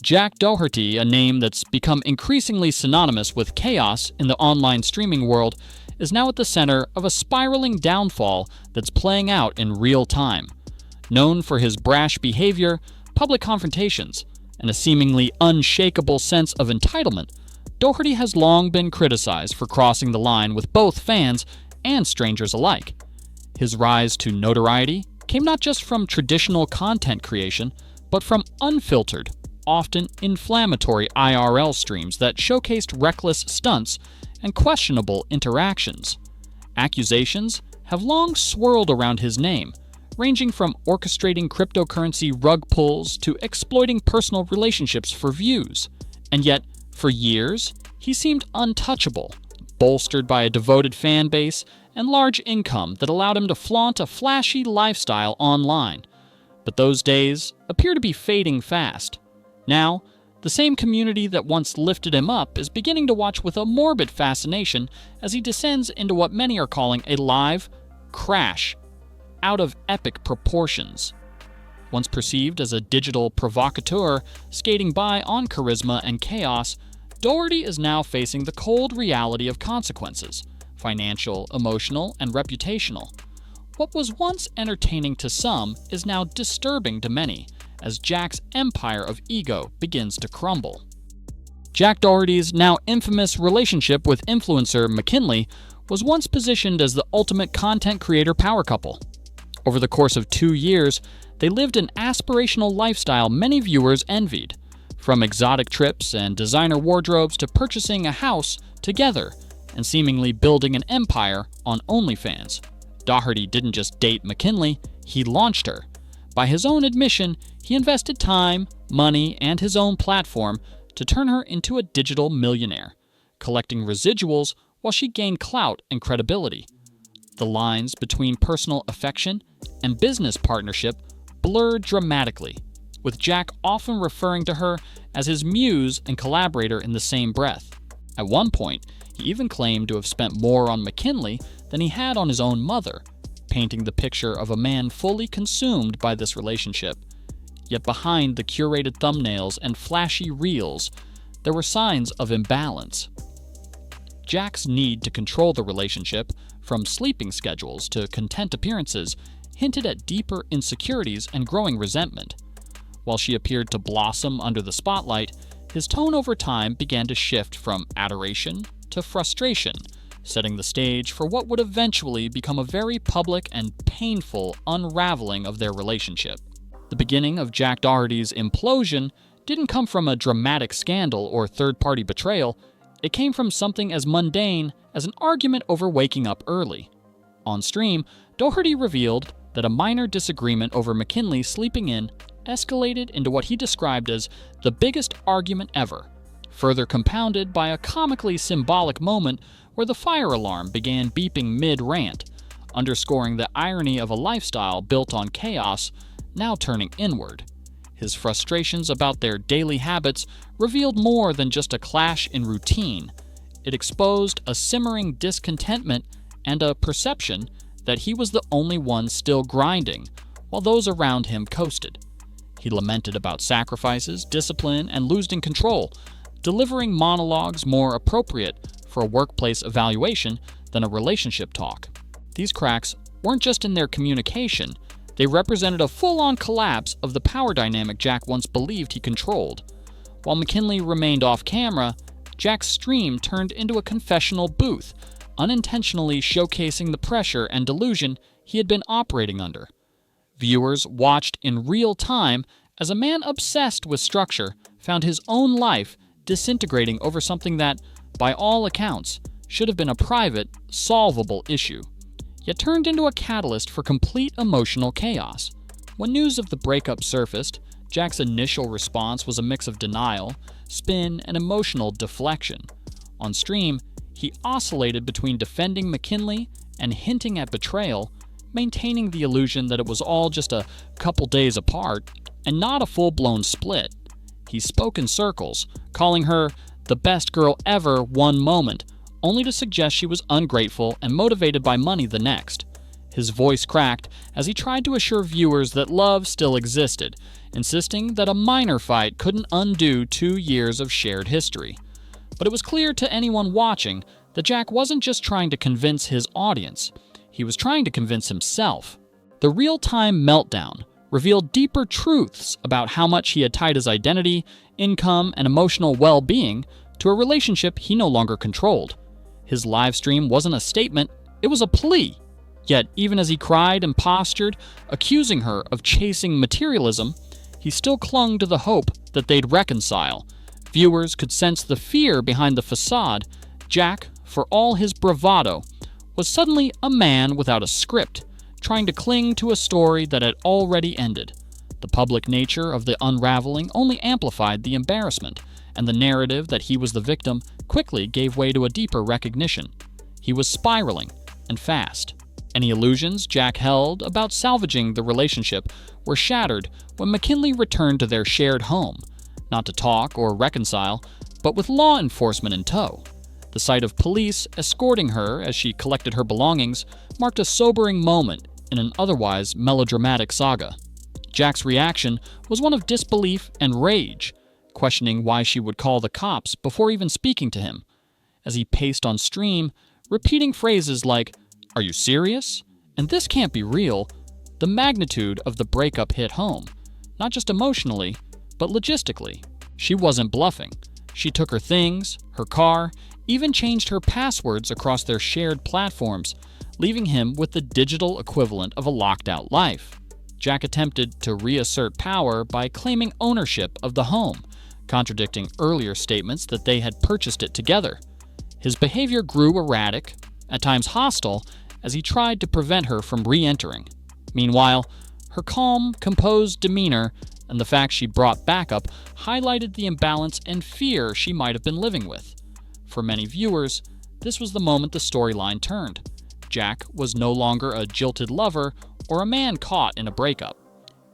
Jack Doherty, a name that's become increasingly synonymous with chaos in the online streaming world, is now at the center of a spiraling downfall that's playing out in real time. Known for his brash behavior, public confrontations, and a seemingly unshakable sense of entitlement, Doherty has long been criticized for crossing the line with both fans and strangers alike. His rise to notoriety came not just from traditional content creation, but from unfiltered, often inflammatory IRL streams that showcased reckless stunts and questionable interactions. Accusations have long swirled around his name, ranging from orchestrating cryptocurrency rug pulls to exploiting personal relationships for views. And yet, for years, he seemed untouchable, bolstered by a devoted fan base and large income that allowed him to flaunt a flashy lifestyle online. But those days appear to be fading fast. Now, the same community that once lifted him up is beginning to watch with a morbid fascination as he descends into what many are calling a live crash out of epic proportions. Once perceived as a digital provocateur skating by on charisma and chaos, Doherty is now facing the cold reality of consequences, financial, emotional, and reputational. What was once entertaining to some is now disturbing to many, as Jack's empire of ego begins to crumble. Jack Doherty's now infamous relationship with influencer McKinley was once positioned as the ultimate content creator power couple. Over the course of 2 years, they lived an aspirational lifestyle many viewers envied, from exotic trips and designer wardrobes to purchasing a house together and seemingly building an empire on OnlyFans. Doherty didn't just date McKinley, he launched her. By his own admission, he invested time, money, and his own platform to turn her into a digital millionaire, collecting residuals while she gained clout and credibility. The lines between personal affection and business partnership blurred dramatically, with Jack often referring to her as his muse and collaborator in the same breath. At one point, he even claimed to have spent more on McKinley than he had on his own mother, painting the picture of a man fully consumed by this relationship. Yet behind the curated thumbnails and flashy reels, there were signs of imbalance. Jack's need to control the relationship, from sleeping schedules to content appearances, hinted at deeper insecurities and growing resentment. While she appeared to blossom under the spotlight, his tone over time began to shift from adoration to frustration, setting the stage for what would eventually become a very public and painful unraveling of their relationship. The beginning of Jack Doherty's implosion didn't come from a dramatic scandal or third-party betrayal. It came from something as mundane as an argument over waking up early. On stream, Doherty revealed that a minor disagreement over McKinley sleeping in escalated into what he described as the biggest argument ever, further compounded by a comically symbolic moment where the fire alarm began beeping mid-rant, underscoring the irony of a lifestyle built on chaos now turning inward. His frustrations about their daily habits revealed more than just a clash in routine. It exposed a simmering discontentment and a perception that he was the only one still grinding, while those around him coasted. He lamented about sacrifices, discipline, and losing control, delivering monologues more appropriate for a workplace evaluation than a relationship talk. These cracks weren't just in their communication, they represented a full-on collapse of the power dynamic Jack once believed he controlled. While McKinley remained off-camera, Jack's stream turned into a confessional booth, unintentionally showcasing the pressure and delusion he had been operating under. Viewers watched in real time as a man obsessed with structure found his own life disintegrating over something that, by all accounts, should have been a private, solvable issue, yet turned into a catalyst for complete emotional chaos. When news of the breakup surfaced, Jack's initial response was a mix of denial, spin, and emotional deflection. On stream, he oscillated between defending McKinley and hinting at betrayal, maintaining the illusion that it was all just a couple days apart and not a full-blown split. He spoke in circles, calling her the best girl ever one moment, only to suggest she was ungrateful and motivated by money the next. His voice cracked as he tried to assure viewers that love still existed, insisting that a minor fight couldn't undo 2 years of shared history. But it was clear to anyone watching that Jack wasn't just trying to convince his audience, he was trying to convince himself. The real-time meltdown revealed deeper truths about how much he had tied his identity, income, and emotional well-being to a relationship he no longer controlled. His live stream wasn't a statement, it was a plea. Yet, even as he cried and postured, accusing her of chasing materialism, he still clung to the hope that they'd reconcile. Viewers could sense the fear behind the facade. Jack, for all his bravado, was suddenly a man without a script, trying to cling to a story that had already ended. The public nature of the unraveling only amplified the embarrassment, and the narrative that he was the victim quickly gave way to a deeper recognition. He was spiraling, and fast. Any illusions Jack held about salvaging the relationship were shattered when McKinley returned to their shared home, not to talk or reconcile, but with law enforcement in tow. The sight of police escorting her as she collected her belongings marked a sobering moment in an otherwise melodramatic saga. Jack's reaction was one of disbelief and rage, questioning why she would call the cops before even speaking to him. As he paced on stream, repeating phrases like, "Are you serious?" and "This can't be real," the magnitude of the breakup hit home, not just emotionally, but logistically. She wasn't bluffing. She took her things, her car, even changed her passwords across their shared platforms, leaving him with the digital equivalent of a locked-out life. Jack attempted to reassert power by claiming ownership of the home, contradicting earlier statements that they had purchased it together. His behavior grew erratic, at times hostile, as he tried to prevent her from re-entering. Meanwhile, her calm, composed demeanor and the fact she brought backup highlighted the imbalance and fear she might have been living with. For many viewers, this was the moment the storyline turned. Jack was no longer a jilted lover or a man caught in a breakup.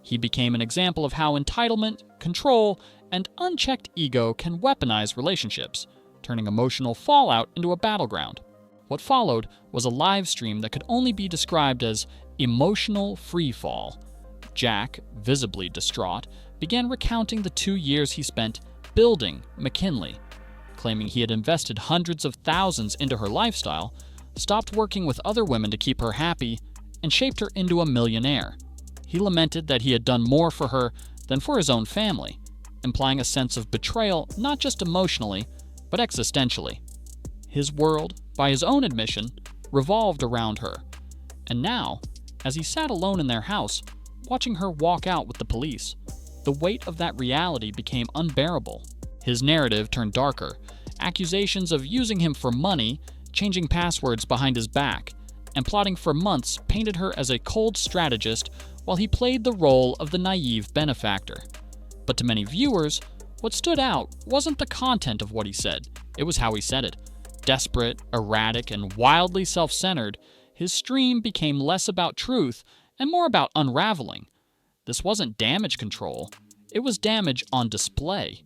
He became an example of how entitlement, control, and unchecked ego can weaponize relationships, turning emotional fallout into a battleground. What followed was a live stream that could only be described as emotional freefall. Jack, visibly distraught, began recounting the 2 years he spent building McKinley, claiming he had invested hundreds of thousands into her lifestyle, stopped working with other women to keep her happy, and shaped her into a millionaire. He lamented that he had done more for her than for his own family, implying a sense of betrayal not just emotionally, but existentially. His world, by his own admission, revolved around her. And now, as he sat alone in their house, watching her walk out with the police, the weight of that reality became unbearable. His narrative turned darker. Accusations of using him for money, changing passwords behind his back, and plotting for months painted her as a cold strategist while he played the role of the naive benefactor. But to many viewers, what stood out wasn't the content of what he said, it was how he said it. Desperate, erratic, and wildly self-centered, his stream became less about truth and more about unraveling. This wasn't damage control, it was damage on display.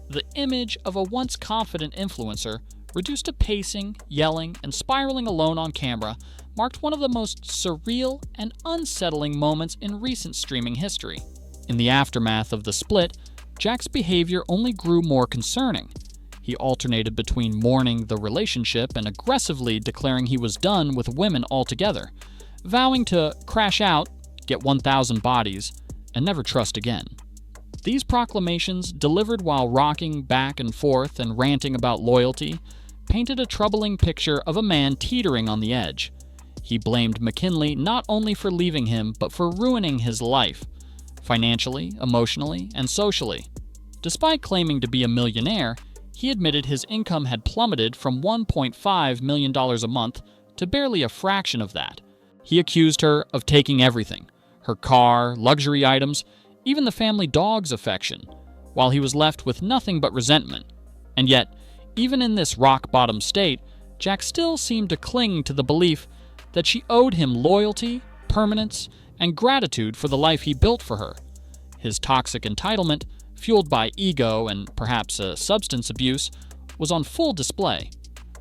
The image of a once confident influencer, reduced to pacing, yelling, and spiraling alone on camera, marked one of the most surreal and unsettling moments in recent streaming history. In the aftermath of the split, Jack's behavior only grew more concerning. He alternated between mourning the relationship and aggressively declaring he was done with women altogether, vowing to crash out, get 1,000 bodies, and never trust again. These proclamations, delivered while rocking back and forth and ranting about loyalty, painted a troubling picture of a man teetering on the edge. He blamed McKinley not only for leaving him, but for ruining his life, financially, emotionally, and socially. Despite claiming to be a millionaire, he admitted his income had plummeted from $1.5 million a month to barely a fraction of that. He accused her of taking everything, her car, luxury items, even the family dog's affection, while he was left with nothing but resentment. And yet, even in this rock-bottom state, Jack still seemed to cling to the belief that she owed him loyalty, permanence, and gratitude for the life he built for her. His toxic entitlement, fueled by ego and perhaps substance abuse, was on full display.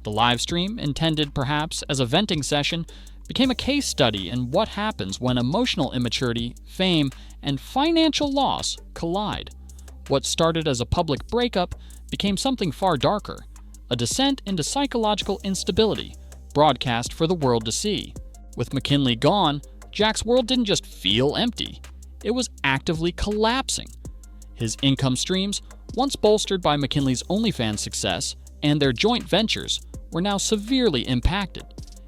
The livestream, intended perhaps as a venting session, became a case study in what happens when emotional immaturity, fame, and financial loss collide. What started as a public breakup became something far darker, a descent into psychological instability, broadcast for the world to see. With McKinley gone, Jack's world didn't just feel empty, it was actively collapsing. His income streams, once bolstered by McKinley's OnlyFans success and their joint ventures, were now severely impacted.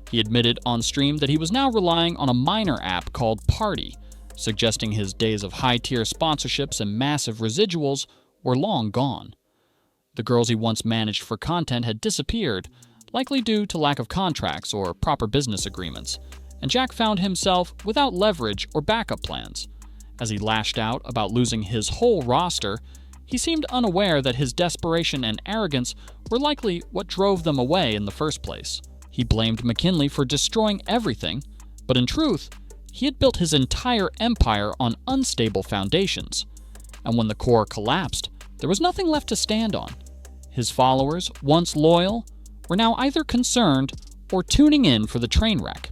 He admitted on stream that he was now relying on a minor app called Party, suggesting his days of high-tier sponsorships and massive residuals were long gone. The girls he once managed for content had disappeared, likely due to lack of contracts or proper business agreements, and Jack found himself without leverage or backup plans. As he lashed out about losing his whole roster, he seemed unaware that his desperation and arrogance were likely what drove them away in the first place. He blamed McKinley for destroying everything, but in truth, he had built his entire empire on unstable foundations. And when the core collapsed, there was nothing left to stand on. His followers, once loyal, were now either concerned or tuning in for the train wreck.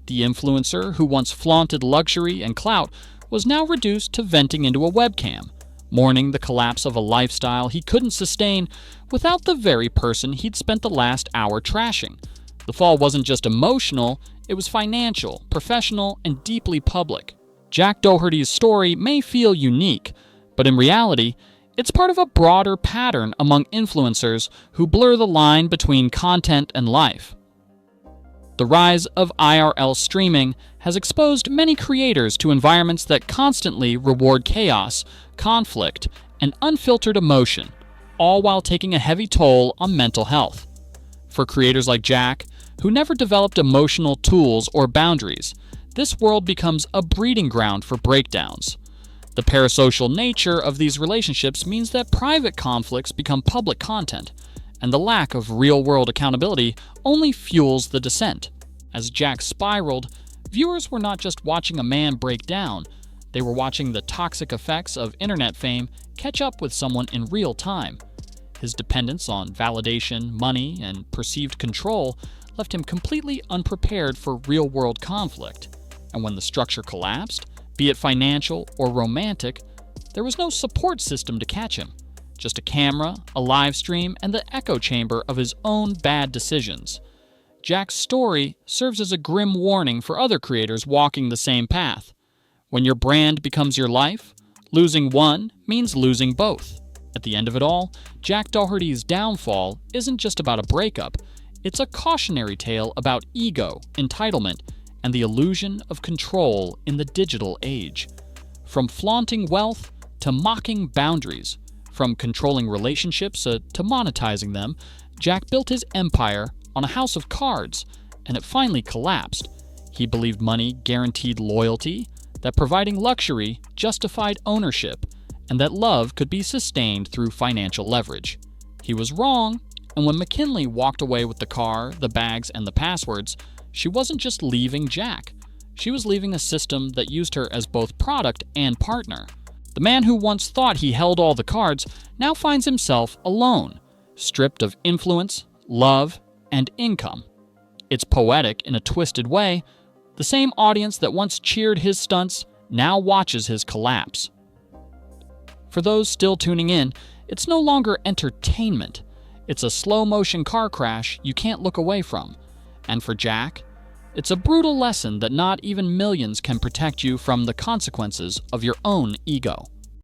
The influencer who once flaunted luxury and clout was now reduced to venting into a webcam, mourning the collapse of a lifestyle he couldn't sustain without the very person he'd spent the last hour trashing. The fall wasn't just emotional, it was financial, professional, and deeply public. Jack Doherty's story may feel unique, but in reality, it's part of a broader pattern among influencers who blur the line between content and life. The rise of IRL streaming has exposed many creators to environments that constantly reward chaos, conflict, and unfiltered emotion, all while taking a heavy toll on mental health. For creators like Jack, who never developed emotional tools or boundaries, this world becomes a breeding ground for breakdowns. The parasocial nature of these relationships means that private conflicts become public content, and the lack of real-world accountability only fuels the descent. As Jack spiraled, viewers were not just watching a man break down, they were watching the toxic effects of internet fame catch up with someone in real time. His dependence on validation, money, and perceived control left him completely unprepared for real-world conflict. And when the structure collapsed, be it financial or romantic, there was no support system to catch him. Just a camera, a live stream, and the echo chamber of his own bad decisions. Jack's story serves as a grim warning for other creators walking the same path. When your brand becomes your life, losing one means losing both. At the end of it all, Jack Doherty's downfall isn't just about a breakup, it's a cautionary tale about ego, entitlement, and the illusion of control in the digital age. From flaunting wealth to mocking boundaries, from controlling relationships to monetizing them, Jack built his empire on a house of cards, and it finally collapsed. He believed money guaranteed loyalty, that providing luxury justified ownership, and that love could be sustained through financial leverage. He was wrong, and when McKinley walked away with the car, the bags, and the passwords, she wasn't just leaving Jack. She was leaving a system that used her as both product and partner. The man who once thought he held all the cards now finds himself alone, stripped of influence, love, and income. It's poetic in a twisted way. The same audience that once cheered his stunts now watches his collapse. For those still tuning in, it's no longer entertainment. It's a slow-motion car crash you can't look away from. And for Jack, it's a brutal lesson that not even millions can protect you from the consequences of your own ego.